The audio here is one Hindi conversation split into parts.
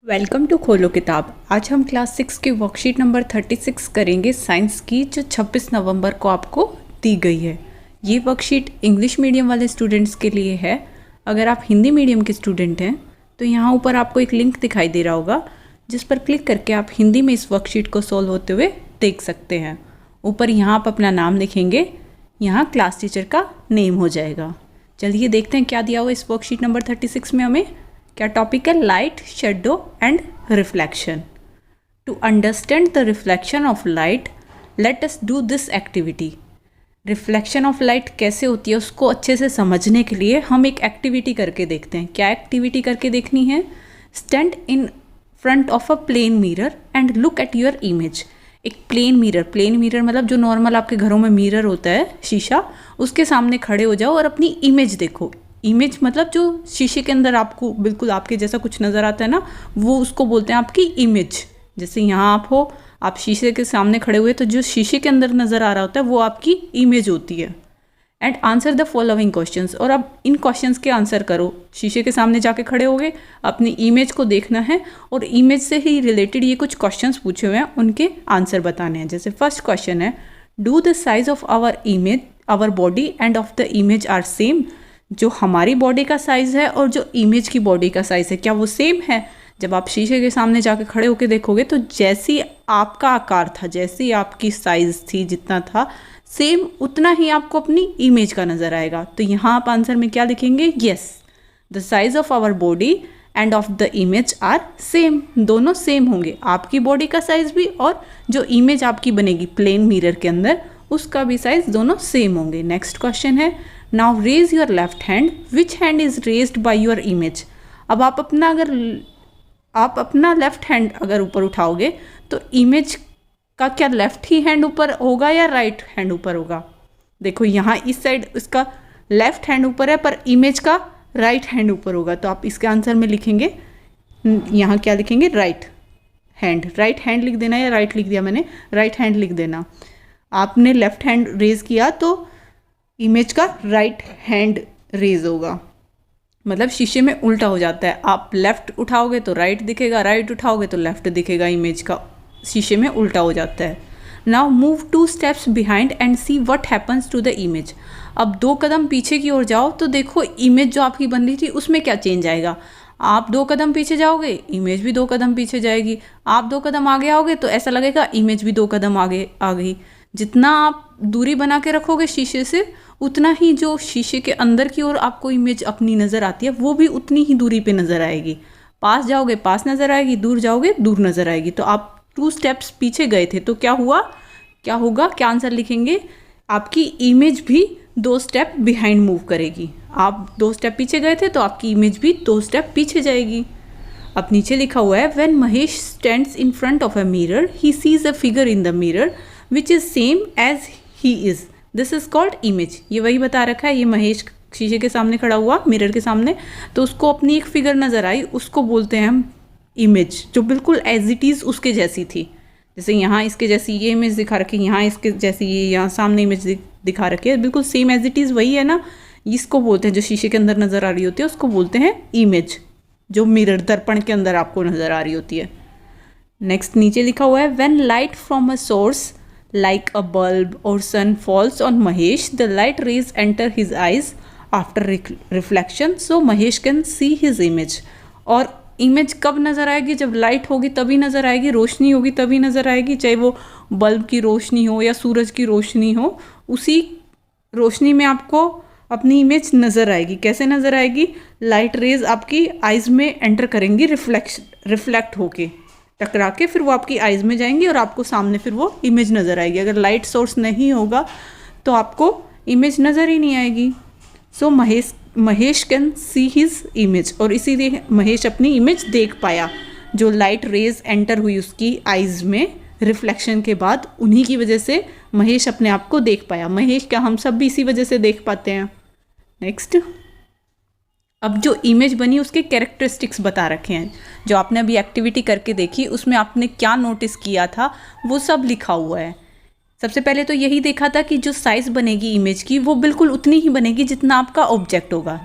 वेलकम टू खोलो किताब। आज हम क्लास 6 की वर्कशीट नंबर 36 करेंगे साइंस की, जो 26 नवंबर को आपको दी गई है। ये वर्कशीट इंग्लिश मीडियम वाले स्टूडेंट्स के लिए है। अगर आप हिंदी मीडियम के स्टूडेंट हैं तो यहाँ ऊपर आपको एक लिंक दिखाई दे रहा होगा, जिस पर क्लिक करके आप हिंदी में इस वर्कशीट को सॉल्व होते हुए देख सकते हैं। ऊपर यहाँ आप अपना नाम लिखेंगे, यहाँ क्लास टीचर का नेम हो जाएगा। चलिए देखते हैं क्या दिया हुआ इस वर्कशीट नंबर 36 में हमें। क्या टॉपिक है? Light, shadow and reflection. To understand the reflection of light let us do this activity. Reflection of light कैसे होती है उसको अच्छे से समझने के लिए हम एक एक्टिविटी करके देखते हैं। क्या एक्टिविटी करके देखनी है? Stand in front of a plane mirror and look at your image. एक प्लेन मिरर मतलब जो नॉर्मल आपके घरों में मिरर होता है, शीशा, उसके सामने खड़े हो जाओ और अपनी इमेज देखो। इमेज मतलब जो शीशे के अंदर आपको बिल्कुल आपके जैसा कुछ नज़र आता है ना, वो उसको बोलते हैं आपकी इमेज। जैसे यहाँ आप हो, आप शीशे के सामने खड़े हुए, तो जो शीशे के अंदर नज़र आ रहा होता है वो आपकी इमेज होती है। And answer the following questions. और अब इन क्वेश्चंस के आंसर करो। शीशे के सामने जाके खड़े हो गए, अपनी इमेज को देखना है और इमेज से ही रिलेटेड ये कुछ क्वेश्चंस पूछे हुए हैं, उनके आंसर बताने हैं। जैसे फर्स्ट क्वेश्चन है, do the size of our image, our body and of the image are same. जो हमारी बॉडी का साइज़ है और जो इमेज की बॉडी का साइज़ है, क्या वो सेम है? जब आप शीशे के सामने जाके खड़े होकर देखोगे तो जैसी आपका आकार था, जैसी आपकी साइज़ थी, जितना था सेम, उतना ही आपको अपनी इमेज का नज़र आएगा। तो यहाँ आप आंसर में क्या लिखेंगे? Yes, the size of our body and of the image are same. दोनों सेम होंगे, आपकी बॉडी का साइज़ भी और जो इमेज आपकी बनेगी प्लेन मिरर के अंदर, उसका भी साइज़ दोनों सेम होंगे। नेक्स्ट क्वेश्चन है, now raise your left hand, which hand is raised by your image. अब आप अपना लेफ्ट हैंड अगर ऊपर उठाओगे तो इमेज का क्या लेफ्ट ही हैंड ऊपर होगा या राइट हैंड ऊपर होगा? देखो यहाँ इस साइड इसका लेफ्ट हैंड ऊपर है पर इमेज का राइट हैंड ऊपर होगा, तो आप इसके आंसर में लिखेंगे, यहाँ क्या लिखेंगे? Right hand. राइट हैंड लिख देना, या राइट लिख दिया मैंने, राइट हैंड लिख देना। आपने लेफ्ट हैंड रेज किया तो इमेज का राइट हैंड रेज होगा, मतलब शीशे में उल्टा हो जाता है। आप लेफ्ट उठाओगे तो राइट दिखेगा, राइट उठाओगे तो लेफ्ट दिखेगा, इमेज का शीशे में उल्टा हो जाता है। Now move 2 steps behind and see what happens to the image. अब 2 कदम पीछे की ओर जाओ तो देखो इमेज जो आपकी बन रही थी उसमें क्या चेंज आएगा। आप 2 कदम पीछे जाओगे, इमेज भी 2 कदम पीछे जाएगी। आप 2 कदम आगे आओगे तो ऐसा लगेगा इमेज भी 2 कदम आगे आ गई। जितना आप दूरी बना के रखोगे शीशे से, उतना ही जो शीशे के अंदर की ओर आपको इमेज अपनी नज़र आती है वो भी उतनी ही दूरी पे नज़र आएगी। पास जाओगे पास नज़र आएगी, दूर जाओगे दूर नज़र आएगी। तो आप 2 स्टेप्स पीछे गए थे तो क्या हुआ, क्या होगा, क्या आंसर लिखेंगे? आपकी इमेज भी 2 स्टेप बिहाइंड मूव करेगी। आप 2 स्टेप पीछे गए थे तो आपकी इमेज भी 2 स्टेप पीछे जाएगी। अब नीचे लिखा हुआ है, when Mahesh stands in front of a mirror he sees a figure in the mirror which is same as he is, this is called image. ये वही बता रखा है, ये महेश शीशे के सामने खड़ा हुआ मिरर के सामने, तो उसको अपनी एक फिगर नज़र आई, उसको बोलते हैं हम इमेज, जो बिल्कुल एज इट इज़ उसके जैसी थी। जैसे यहाँ इसके जैसी ये इमेज दिखा रखी है, यहाँ इसके जैसी ये यहाँ सामने इमेज दिखा रखी है, बिल्कुल सेम एज इट इज़ वही है ना। इसको बोलते हैं, जो शीशे के अंदर नज़र आ रही होती है उसको बोलते हैं इमेज, जो मिरर दर्पण के अंदर आपको नज़र आ रही होती है। नेक्स्ट नीचे लिखा हुआ है, when light from a source like a bulb or sun falls on Mahesh, the light rays enter his eyes after reflection, so Mahesh can see his image। और इमेज कब नज़र आएगी? जब लाइट होगी तभी नज़र आएगी, रोशनी होगी तभी नज़र आएगी, चाहे वो बल्ब की रोशनी हो या सूरज की रोशनी हो, उसी रोशनी में आपको अपनी इमेज नज़र आएगी। कैसे नज़र आएगी? लाइट रेज आपकी आइज़ में एंटर करेंगी, रिफ्लेक्ट होके टकरा के फिर वो आपकी आइज़ में जाएंगी और आपको सामने फिर वो इमेज नज़र आएगी। अगर लाइट सोर्स नहीं होगा तो आपको इमेज नज़र ही नहीं आएगी। So Mahesh can see his image, और इसीलिए महेश अपनी इमेज देख पाया। जो लाइट रेज एंटर हुई उसकी आइज़ में रिफ्लेक्शन के बाद, उन्हीं की वजह से महेश अपने आप को देख पाया। महेश क्या, हम सब भी इसी वजह से देख पाते हैं। नेक्स्ट, अब जो इमेज बनी उसके कैरेक्टरिस्टिक्स बता रखे हैं। जो आपने अभी एक्टिविटी करके देखी उसमें आपने क्या नोटिस किया था वो सब लिखा हुआ है। सबसे पहले तो यही देखा था कि जो साइज़ बनेगी इमेज की वो बिल्कुल उतनी ही बनेगी जितना आपका ऑब्जेक्ट होगा।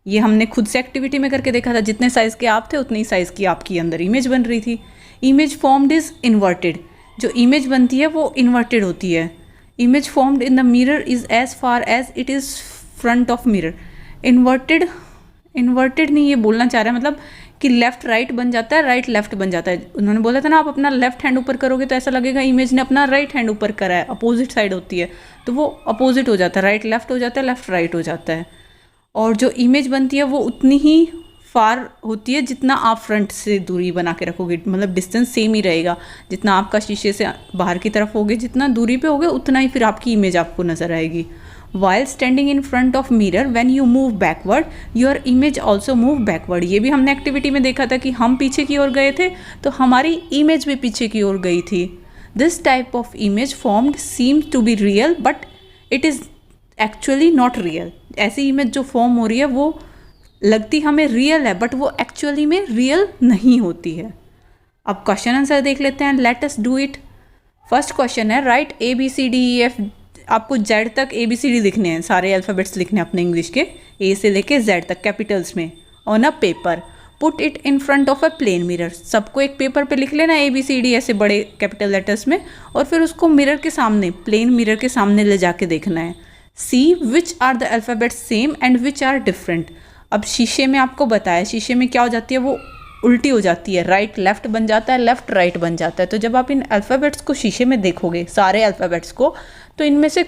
ये हमने खुद से एक्टिविटी में करके देखा था, जितने साइज़ के आप थे उतनी ही साइज़ की आपकी अंदर इमेज बन रही थी। इमेज फॉर्म्ड इज़ इन्वर्टेड, जो इमेज बनती है वो इन्वर्टेड होती है। Image formed in the mirror is as far as it is front of mirror. Inverted नहीं, ये बोलना चाह रहा है मतलब कि लेफ़्ट राइट बन जाता है, राइट लेफ़्ट बन जाता है। उन्होंने बोला था ना, आप अपना लेफ़्ट हैंड ऊपर करोगे तो ऐसा लगेगा इमेज ने अपना राइट हैंड ऊपर करा है, अपोजिट साइड होती है तो वो अपोजिट हो जाता है, राइट लेफ़्ट हो जाता है, लेफ़्ट राइट हो जाता है। और जो इमेज बनती है वो उतनी ही फार होती है जितना आप फ्रंट से दूरी बना के रखोगे, मतलब डिस्टेंस सेम ही रहेगा। जितना आपका शीशे से बाहर की तरफ होगे, जितना दूरी पे होगे उतना ही फिर आपकी इमेज आपको नज़र आएगी। While standing in front of mirror, when you move backward, your image also move backward। ये भी हमने एक्टिविटी में देखा था कि हम पीछे की ओर गए थे तो हमारी इमेज भी पीछे की ओर गई थी। This type of image formed seems to be real, but it is actually not real। ऐसी इमेज जो फॉर्म हो रही है वो लगती हमें रियल है, बट वो एक्चुअली में रियल नहीं होती है। अब क्वेश्चन आंसर देख लेते हैं, late us do it. First question है, राइट ABCDEF। आपको Z तक ABCD लिखने हैं, सारे अल्फ़ाबेट्स लिखने हैं अपने इंग्लिश के, A से लेके Z तक कैपिटल्स में, on a paper. Put it in front of a plane mirror. सबको एक पेपर पे लिख लेना ABCD ऐसे बड़े कैपिटल लेटर्स में, और फिर उसको मिरर के सामने, प्लेन मिरर के सामने ले जाके देखना है। See which are the alphabets same and which are different. अब शीशे में आपको बताया, शीशे में क्या हो जाती है, वो उल्टी हो जाती है, राइट लेफ़्ट बन जाता है, लेफ़्ट राइट बन जाता है। तो जब आप इन अल्फ़ाबेट्स को शीशे में देखोगे, सारे अल्फ़ाबेट्स को, तो इनमें से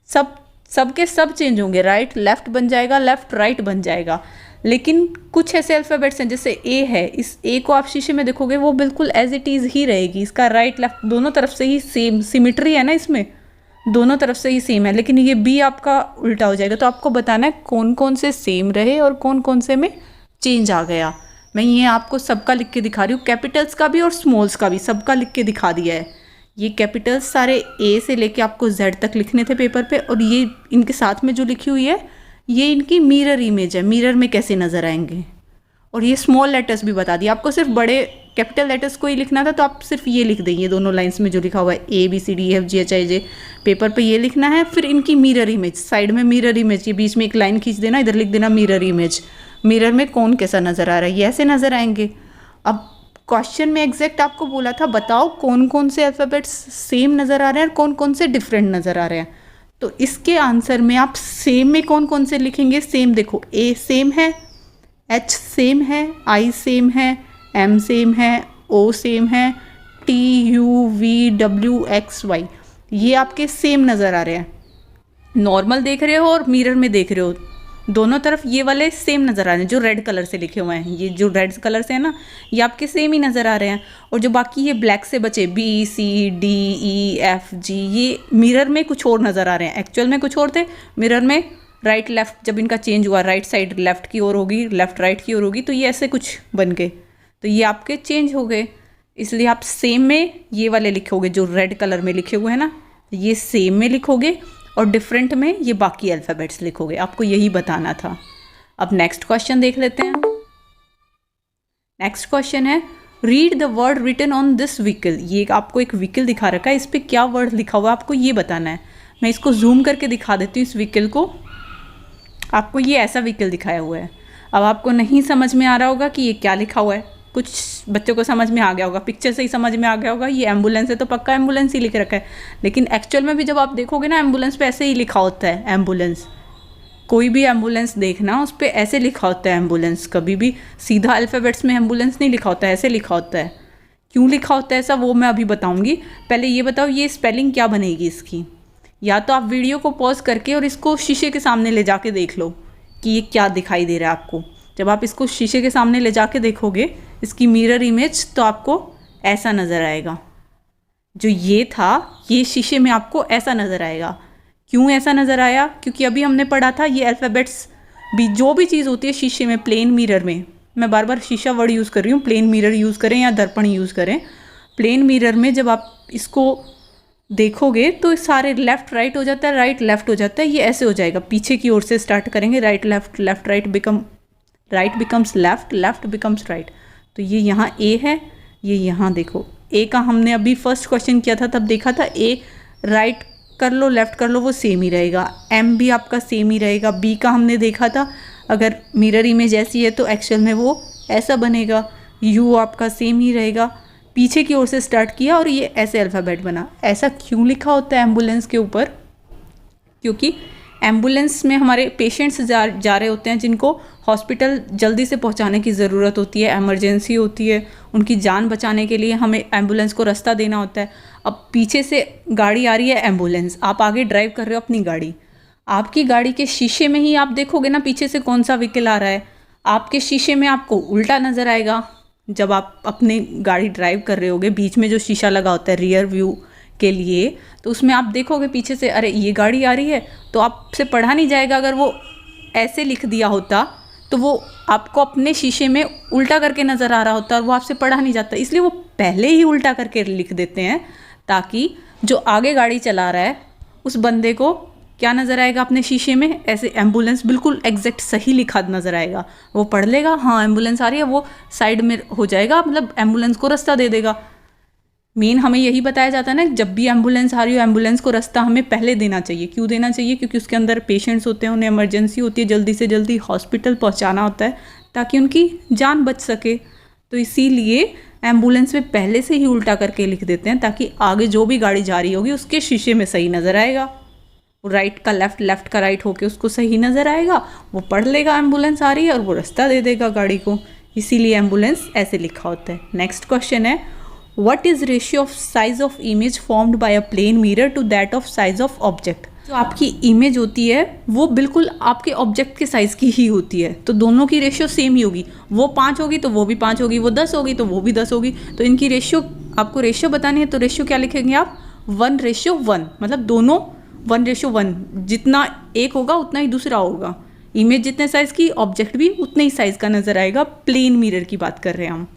सब के सब चेंज होंगे, राइट लेफ़्ट बन जाएगा, लेफ़्ट राइट बन जाएगा। लेकिन कुछ ऐसे अल्फ़ाबेट्स हैं, जैसे ए है, इस ए को आप शीशे में देखोगे वो बिल्कुल एज इट इज़ ही रहेगी, इसका राइट लेफ़्ट दोनों तरफ से ही सेम सिमिट्री है ना, इसमें दोनों तरफ से ही सेम है। लेकिन ये बी आपका उल्टा हो जाएगा। तो आपको बताना है कौन कौन से सेम रहे और कौन कौन से में चेंज आ गया। मैं ये आपको सबका लिख के दिखा रही हूँ, कैपिटल्स का भी और स्मॉल्स का भी, सबका लिख के दिखा दिया है। ये कैपिटल्स सारे ए से लेके आपको Z तक लिखने थे पेपर पे, और ये इनके साथ में जो लिखी हुई है ये इनकी मिरर इमेज है, मिरर में कैसे नज़र आएंगे। और ये स्मॉल लेटर्स भी बता दिया आपको, सिर्फ बड़े कैपिटल लेटर्स को ही लिखना था तो आप सिर्फ ये लिख देंगे दोनों लाइंस में जो लिखा हुआ है ABCDEFGHIJ, पेपर पे ये लिखना है। फिर इनकी मिरर इमेज, साइड में मिरर इमेज, ये बीच में एक लाइन खींच देना, इधर लिख देना मिरर इमेज। मिरर में कौन कैसा नज़र आ रहा है, ये ऐसे नज़र आएंगे। अब क्वेश्चन में एग्जैक्ट आपको बोला था बताओ कौन कौन से अल्फ़ाबेट्स सेम नज़र आ रहे हैं और कौन कौन से डिफरेंट नज़र आ रहे हैं। तो इसके आंसर में आप सेम में कौन कौन से लिखेंगे, सेम देखो, A सेम है, H सेम है, I सेम है, M सेम है, O सेम है, T U V W X Y, ये आपके सेम नज़र आ रहे हैं। नॉर्मल देख रहे हो और मिरर में देख रहे हो, दोनों तरफ ये वाले सेम नज़र आ रहे हैं, जो रेड कलर से लिखे हुए हैं, ये जो रेड कलर से है ना, ये आपके सेम ही नज़र आ रहे हैं। और जो बाकी ये ब्लैक से बचे BCDEFG, ये मिरर में कुछ और नज़र आ रहे हैं, एक्चुअल में कुछ और थे। मिरर में राइट लेफ़्ट जब इनका चेंज हुआ, राइट साइड लेफ़्ट की ओर होगी, लेफ़्ट राइट की ओर होगी, तो ये ऐसे कुछ बन गए, तो ये आपके चेंज हो गए। इसलिए आप सेम में ये वाले लिखोगे जो रेड कलर में लिखे हुए हैं ना, ये सेम में लिखोगे, और डिफरेंट में ये बाकी अल्फ़ाबेट्स लिखोगे। आपको यही बताना था। अब नेक्स्ट क्वेश्चन देख लेते हैं। नेक्स्ट क्वेश्चन है, read the word written on this vehicle. ये आपको एक व्हीकल दिखा रखा है, इस पर क्या वर्ड लिखा हुआ है आपको ये बताना है। मैं इसको जूम करके दिखा देती हूँ इस व्हीकल को। आपको ये ऐसा व्हीकल दिखाया हुआ है। अब आपको नहीं समझ में आ रहा होगा कि ये क्या लिखा हुआ है, कुछ बच्चों को समझ में आ गया होगा, पिक्चर से ही समझ में आ गया होगा, ये एम्बुलेंस है तो पक्का एम्बुलेंस ही लिख रखा है। लेकिन एक्चुअल में भी जब आप देखोगे ना, एम्बुलेंस पे ऐसे ही लिखा होता है एम्बुलेंस। कोई भी एम्बुलेंस देखना, उस पर ऐसे लिखा होता है एम्बुलेंस। कभी भी सीधा अल्फ़ाबेट्स में एम्बुलेंस नहीं लिखा होता है, ऐसे लिखा होता है। क्यों लिखा होता है ऐसा, वो मैं अभी बताऊँगी। पहले ये बताओ ये स्पेलिंग क्या बनेगी इसकी। या तो आप वीडियो को पॉज करके और इसको शीशे के सामने ले जाके देख लो कि ये क्या दिखाई दे रहा है आपको। जब आप इसको शीशे के सामने ले जाके देखोगे इसकी मिरर इमेज, तो आपको ऐसा नज़र आएगा। जो ये था, ये शीशे में आपको ऐसा नज़र आएगा। क्यों ऐसा नज़र आया, क्योंकि अभी हमने पढ़ा था ये अल्फ़ाबेट्स भी, जो भी चीज़ होती है शीशे में, प्लेन मिरर में, मैं बार बार शीशा वर्ड यूज़ कर रही हूँ, प्लेन मिरर यूज़ करें या दर्पण यूज़ करें। प्लेन मिरर में जब आप इसको देखोगे तो सारे लेफ़्ट राइट हो जाता है, राइट लेफ़्ट हो जाता है, ये ऐसे हो जाएगा। पीछे की ओर से स्टार्ट करेंगे, right left, left right become right becomes left, left becomes right. तो ये यहाँ ए है, ये यहाँ देखो ए का हमने अभी फर्स्ट क्वेश्चन किया था तब देखा था, ए राइट कर लो लेफ़्ट कर लो वो सेम ही रहेगा, एम भी आपका सेम ही रहेगा। बी का हमने देखा था, अगर मिरर इमेज ऐसी है तो एक्चुअल में वो ऐसा बनेगा, यू आपका सेम ही रहेगा, पीछे की ओर से स्टार्ट किया और ये ऐसे अल्फ़ाबेट बना। ऐसा क्यों लिखा होता है एम्बुलेंस के ऊपर? क्योंकि एम्बुलेंस में हमारे पेशेंट्स जा रहे होते हैं जिनको हॉस्पिटल जल्दी से पहुंचाने की ज़रूरत होती है, इमरजेंसी होती है, उनकी जान बचाने के लिए हमें एम्बुलेंस को रास्ता देना होता है। अब पीछे से गाड़ी आ रही है एम्बुलेंस, आप आगे ड्राइव कर रहे हो अपनी गाड़ी, आपकी गाड़ी के शीशे में ही आप देखोगे ना पीछे से कौन सा व्हीकल आ रहा है, आपके शीशे में आपको उल्टा नज़र आएगा। जब आप अपनी गाड़ी ड्राइव कर रहे होगे, बीच में जो शीशा लगा होता है रियर व्यू के लिए, तो उसमें आप देखोगे पीछे से अरे ये गाड़ी आ रही है, तो आपसे पढ़ा नहीं जाएगा। अगर वो ऐसे लिख दिया होता तो वो आपको अपने शीशे में उल्टा करके नज़र आ रहा होता और वो आपसे पढ़ा नहीं जाता। इसलिए वो पहले ही उल्टा करके लिख देते हैं ताकि जो आगे गाड़ी चला रहा है उस बंदे को क्या नज़र आएगा अपने शीशे में, ऐसे एम्बुलेंस बिल्कुल एग्जैक्ट सही लिखा नज़र आएगा। वो पढ़ लेगा, हाँ एम्बुलेंस आ रही है, वो साइड में हो जाएगा, मतलब एम्बुलेंस को रास्ता दे देगा। मेन हमें यही बताया जाता है ना, जब भी एम्बुलेंस आ रही हो एम्बुलेंस को रास्ता हमें पहले देना चाहिए। क्यों देना चाहिए? क्योंकि उसके अंदर पेशेंट्स होते हैं, उन्हें इमरजेंसी होती है, जल्दी से जल्दी हॉस्पिटल पहुंचाना होता है ताकि उनकी जान बच सके। तो इसीलिए एम्बुलेंस में पहले से ही उल्टा करके लिख देते हैं ताकि आगे जो भी गाड़ी जा रही होगी उसके शीशे में सही नज़र आएगा। राइट का लेफ़्ट, लेफ़्ट का राइट होके उसको सही नज़र आएगा, वो पढ़ लेगा एम्बुलेंस आ रही है और वो रास्ता दे देगा गाड़ी को। इसीलिए एम्बुलेंस ऐसे लिखा होता है। नेक्स्ट क्वेश्चन है, what is ratio of size of image formed by a plane mirror to that of size of object? जो आपकी इमेज होती है वो बिल्कुल आपके ऑब्जेक्ट के साइज़ की ही होती है, तो दोनों की रेशियो सेम ही होगी। वो 5 होगी तो वो भी 5 होगी, वो 10 होगी तो वो भी 10 होगी। तो इनकी रेशियो, आपको रेशियो बतानी है तो रेशियो क्या लिखेंगे आप? 1:1, मतलब दोनों 1:1, जितना एक होगा उतना ही दूसरा होगा। इमेज जितने साइज़ की, ऑब्जेक्ट भी उतने ही साइज़ का नज़र आएगा। प्लेन मिरर की बात कर रहे हैं हम,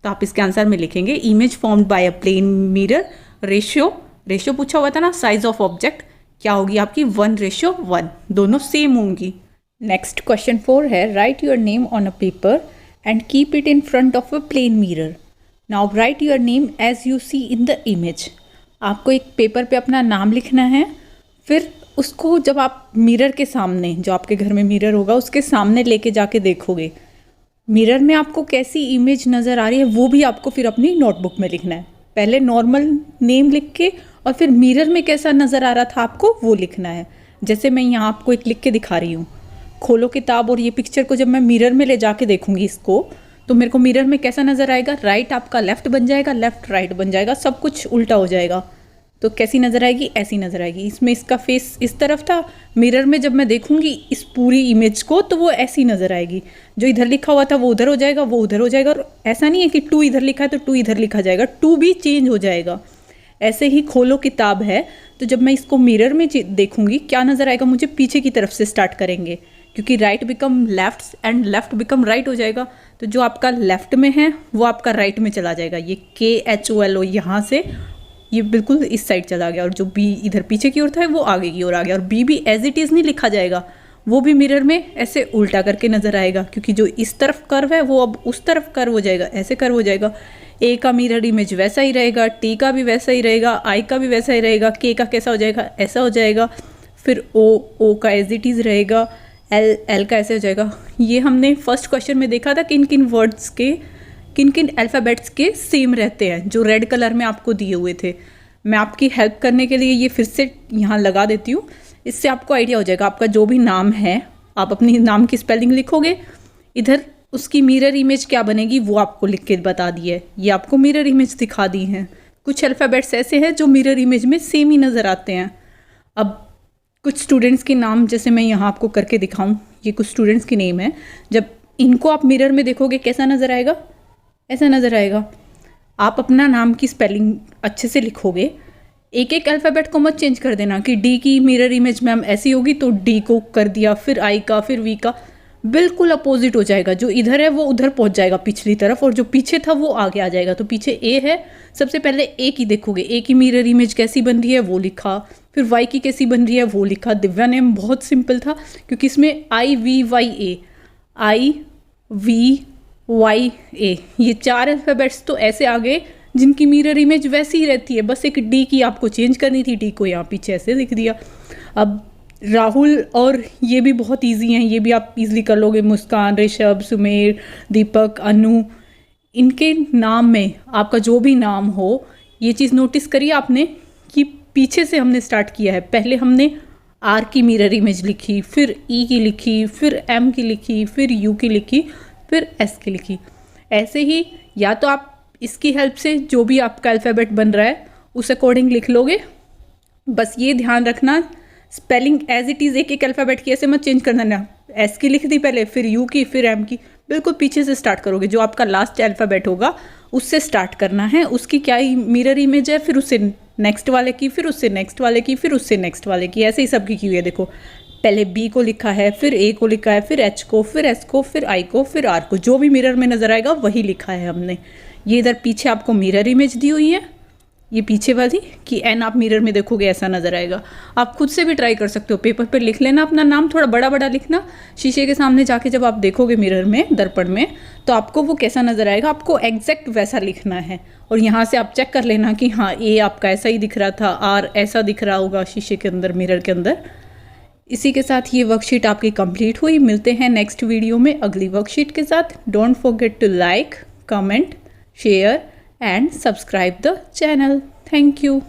तो आप इसके आंसर में लिखेंगे image formed by a plane mirror, ratio पूछा हुआ था ना, साइज ऑफ ऑब्जेक्ट क्या होगी आपकी? 1:1, दोनों सेम होंगी। नेक्स्ट क्वेश्चन 4 है, write your name on a paper and keep it in front of a plane mirror. Now write your name as you see in the image. आपको एक पेपर पे अपना नाम लिखना है, फिर उसको जब आप मिरर के सामने, जो आपके घर में मिरर होगा उसके सामने लेके जाके देखोगे, मिरर में आपको कैसी इमेज नज़र आ रही है वो भी आपको फिर अपनी नोटबुक में लिखना है। पहले नॉर्मल नेम लिख के और फिर मिरर में कैसा नज़र आ रहा था आपको वो लिखना है। जैसे मैं यहाँ आपको एक लिख के दिखा रही हूँ, खोलो किताब, और ये पिक्चर को जब मैं मिरर में ले जाके देखूँगी इसको, तो मेरे को मिरर में कैसा नज़र आएगा? राइट आपका लेफ़्ट बन जाएगा, लेफ़्ट राइट बन जाएगा, सब कुछ उल्टा हो जाएगा। तो कैसी नज़र आएगी? ऐसी नज़र आएगी। इसमें इसका फेस इस तरफ था, मिरर में जब मैं देखूंगी इस पूरी इमेज को तो वो ऐसी नज़र आएगी। जो इधर लिखा हुआ था वो उधर हो जाएगा, वो उधर हो जाएगा। और ऐसा नहीं है कि 2 इधर लिखा है तो 2 इधर लिखा जाएगा, 2 भी चेंज हो जाएगा। ऐसे ही खोलो किताब है, तो जब मैं इसको मिरर में देखूंगी क्या नज़र आएगा? मुझे पीछे की तरफ से स्टार्ट करेंगे, क्योंकि right become left and left become right हो जाएगा। तो जो आपका लेफ्ट में है वो आपका राइट में चला जाएगा। ये KHOLO यहाँ से ये बिल्कुल इस साइड चला गया, और जो B इधर पीछे की ओर था वो आगे की ओर आ गया। और B भी एज इट इज़ नहीं लिखा जाएगा, वो भी मिरर में ऐसे उल्टा करके नज़र आएगा, क्योंकि जो इस तरफ कर्व है वो अब उस तरफ कर्व हो जाएगा, ऐसे कर्व हो जाएगा। A का मिरर इमेज वैसा ही रहेगा, T का भी वैसा ही रहेगा, I का भी वैसा ही रहेगा, K का कैसा हो जाएगा? ऐसा हो जाएगा। फिर O का एज इट इज़ रहेगा, L का ऐसे हो जाएगा। ये हमने फर्स्ट क्वेश्चन में देखा था किन किन वर्ड्स के, किन किन अल्फ़ाबेट्स के सेम रहते हैं, जो रेड कलर में आपको दिए हुए थे। मैं आपकी हेल्प करने के लिए ये फिर से यहाँ लगा देती हूँ, इससे आपको आइडिया हो जाएगा। आपका जो भी नाम है, आप अपनी नाम की स्पेलिंग लिखोगे, इधर उसकी मिरर इमेज क्या बनेगी वो आपको लिख के बता दी है। ये आपको मिरर इमेज दिखा दी है। कुछ अल्फ़ाबेट्स ऐसे हैं जो मिरर इमेज में सेम ही नज़र आते हैं। अब कुछ स्टूडेंट्स के नाम जैसे मैं यहाँ आपको करके दिखाऊँ, ये कुछ स्टूडेंट्स के नेम है। जब इनको आप मिरर में देखोगे कैसा नज़र आएगा? ऐसा नज़र आएगा। आप अपना नाम की स्पेलिंग अच्छे से लिखोगे, एक एक अल्फ़ाबेट को मत चेंज कर देना कि D की मिरर इमेज मैम ऐसी होगी तो D को कर दिया, फिर I का, फिर V का, बिल्कुल अपोजिट हो जाएगा। जो इधर है वो उधर पहुंच जाएगा पिछली तरफ, और जो पीछे था वो आगे आ जाएगा। तो पीछे A है, सबसे पहले A की देखोगे, A की मिरर इमेज कैसी बन रही है वो लिखा, फिर Y की कैसी बन रही है वो लिखा। दिव्या नेम बहुत सिंपल था क्योंकि इसमें IVYA, IVYA, ये 4 अल्फ़ाबेट्स तो ऐसे आ गए जिनकी मिरर इमेज वैसी ही रहती है, बस एक D की आपको चेंज करनी थी, D को यहाँ पीछे ऐसे लिख दिया। अब राहुल और ये भी बहुत इजी हैं, ये भी आप इजीली कर लोगे। मुस्कान, ऋषभ, सुमेर, दीपक, अनु, इनके नाम में आपका जो भी नाम हो, ये चीज़ नोटिस करिए आपने कि पीछे से हमने स्टार्ट किया है। पहले हमने आर की मिरर इमेज लिखी, फिर ई की लिखी, फिर एम की लिखी, फिर यू की लिखी, फिर एस की लिखी। ऐसे ही या तो आप इसकी हेल्प से जो भी आपका अल्फ़ाबेट बन रहा है उस अकॉर्डिंग लिख लोगे। बस ये ध्यान रखना, स्पेलिंग एज इट इज़ एक एक अल्फ़ाबेट की ऐसे मत चेंज करना ना। एस की लिख दी पहले, फिर यू की, फिर एम की, बिल्कुल पीछे से स्टार्ट करोगे। जो आपका लास्ट अल्फ़ाबेट होगा उससे स्टार्ट करना है। उसकी क्या ही मिरर इमेज है, फिर उससे नेक्स्ट वाले की, फिर उससे नेक्स्ट वाले की, फिर उससे नेक्स्ट वाले की, ऐसे ही सबकी की हुई है। देखो पहले बी को लिखा है, फिर ए को लिखा है, फिर एच को, फिर एस को, फिर आई को, फिर आर को। जो भी मिरर में नज़र आएगा वही लिखा है हमने। ये इधर पीछे आपको मिरर इमेज दी हुई है, ये पीछे वाली कि एन आप मिरर में देखोगे ऐसा नज़र आएगा। आप खुद से भी ट्राई कर सकते हो, पेपर पर लिख लेना अपना नाम, थोड़ा बड़ा बड़ा लिखना। शीशे के सामने जाके जब आप देखोगे मिरर में, दर्पण में, तो आपको वो कैसा नज़र आएगा, आपको एग्जैक्ट वैसा लिखना है। और यहाँ से आप चेक कर लेना कि हाँ ए आपका ऐसा ही दिख रहा था, आर ऐसा दिख रहा होगा शीशे के अंदर, मिरर के अंदर। इसी के साथ ये वर्कशीट आपकी कंप्लीट हुई। मिलते हैं नेक्स्ट वीडियो में अगली वर्कशीट के साथ। Don't forget to like, comment, share and subscribe the channel. Thank you.